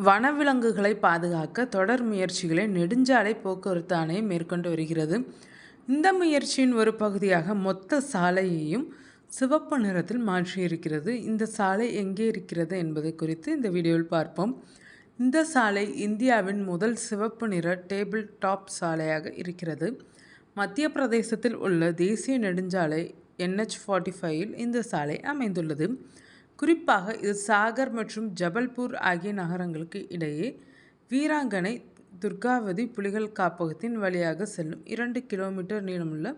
வனவிலங்குகளை பாதுகாக்க தொடர் முயற்சிகளை நெடுஞ்சாலை போக்குவரத்து ஆணையம் மேற்கொண்டு வருகிறது. இந்த முயற்சியின் ஒரு பகுதியாக மொத்த சாலையையும் சிவப்பு நிறத்தில் மாற்றியிருக்கிறது. இந்த சாலை எங்கே இருக்கிறது என்பதை குறித்து இந்த வீடியோவில் பார்ப்போம். இந்த சாலை இந்தியாவின் முதல் சிவப்பு நிற டேபிள் டாப் சாலையாக இருக்கிறது. மத்திய பிரதேசத்தில் உள்ள தேசிய நெடுஞ்சாலை NH45 இந்த சாலை அமைந்துள்ளது. குறிப்பாக இது சாகர் மற்றும் ஜபல்பூர் ஆகிய நகரங்களுக்கு இடையே வீராங்கனை துர்காவதி புலிகள் காப்பகத்தின் வழியாக செல்லும் 2 கிலோமீட்டர் நீளமுள்ள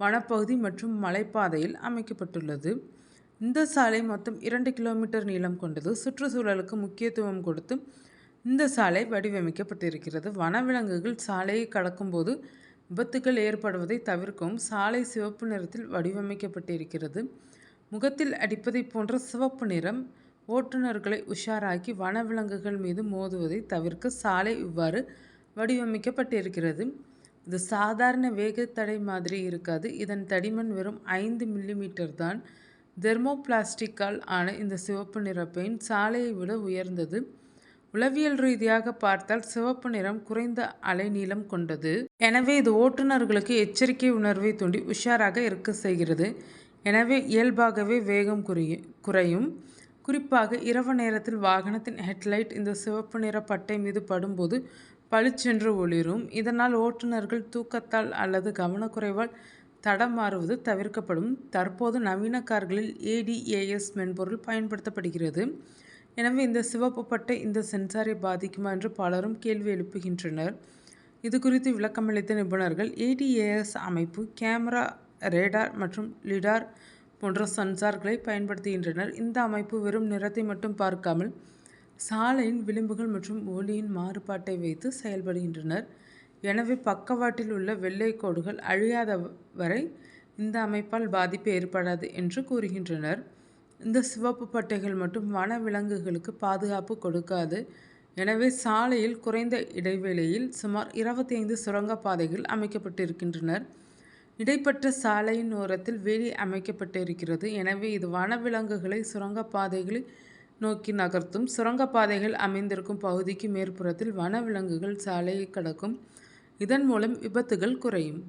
வனப்பகுதி மற்றும் மலைப்பாதையில் அமைக்கப்பட்டுள்ளது. இந்த சாலை மொத்தம் 2 கிலோமீட்டர் நீளம் கொண்டது. சுற்றுச்சூழலுக்கு முக்கியத்துவம் கொடுத்து இந்த சாலை வடிவமைக்கப்பட்டிருக்கிறது. வனவிலங்குகள் சாலையை கடக்கும்போது விபத்துகள் ஏற்படுவதை தவிர்க்கவும் சாலை சிவப்பு நிறத்தில் வடிவமைக்கப்பட்டிருக்கிறது. முகத்தில் அடிப்பதை போன்ற சிவப்பு நிறம் ஓட்டுநர்களை உஷாராக்கி வனவிலங்குகள் மீது மோதுவதை தவிர்க்க சாலை இவ்வாறு வடிவமைக்கப்பட்டிருக்கிறது. இது சாதாரண வேகத்தடை மாதிரி இருக்காது. இதன் தடிமன் வெறும் 5 மில்லிமீட்டர் தான். தெர்மோபிளாஸ்டிக்கால் ஆன இந்த சிவப்பு நிற பெயிண்ட் சாலையை விட உயர்ந்தது. உளவியல் ரீதியாக பார்த்தால் சிவப்பு நிறம் குறைந்த அலைநீளம் கொண்டது. எனவே இது ஓட்டுநர்களுக்கு எச்சரிக்கை உணர்வை தூண்டி உஷாராக இருக்க செய்கிறது. எனவே இயல்பாகவே வேகம் குறையும். குறிப்பாக இரவு நேரத்தில் வாகனத்தின் ஹெட்லைட் இந்த சிவப்பு நிற பட்டை மீது படும்போது பளிச்சென்று ஒளிரும். இதனால் ஓட்டுநர்கள் தூக்கத்தால் அல்லது கவனக்குறைவால் தடமாறுவது தவிர்க்கப்படும். தற்போது நவீன கார்களில் ADAS மென்பொருள் பயன்படுத்தப்படுகிறது. எனவே இந்த சிவப்பு பட்டை இந்த சென்சாரை பாதிக்குமா என்று பலரும் கேள்வி எழுப்புகின்றனர். இது குறித்து விளக்கமளித்த நிபுணர்கள், ADAS அமைப்பு கேமரா, ரேடார் மற்றும் லிடார் போன்ற சென்சார்களை பயன்படுத்துகின்றனர். இந்த அமைப்பு வெறும் நிறத்தை மட்டும் பார்க்காமல் சாலையின் விளிம்புகள் மற்றும் ஒளியின் மாறுபாட்டை வைத்து செயல்படுகின்றனர். எனவே பக்கவாட்டில் உள்ள வெள்ளை கோடுகள் அழியாத வரை இந்த அமைப்பால் பாதிப்பு ஏற்படாது என்று கூறுகின்றனர். இந்த சிவப்பு பட்டைகள் மட்டும் வனவிலங்குகளுக்கு பாதுகாப்பு கொடுக்காது. எனவே சாலையில் குறைந்த இடைவெளியில் சுமார் 25 சுரங்கப்பாதைகள் அமைக்கப்பட்டிருக்கின்றனர். இடைப்பட்ட சாலையின் ஓரத்தில் வேலி அமைக்கப்பட்டிருக்கிறது. எனவே இது வனவிலங்குகளை சுரங்கப்பாதைகளை நோக்கி நகர்த்தும். சுரங்கப்பாதைகள் அமைந்திருக்கும் பகுதிக்கு மேற்புறத்தில் வனவிலங்குகள் சாலையை கடக்கும். இதன் மூலம் விபத்துகள் குறையும்.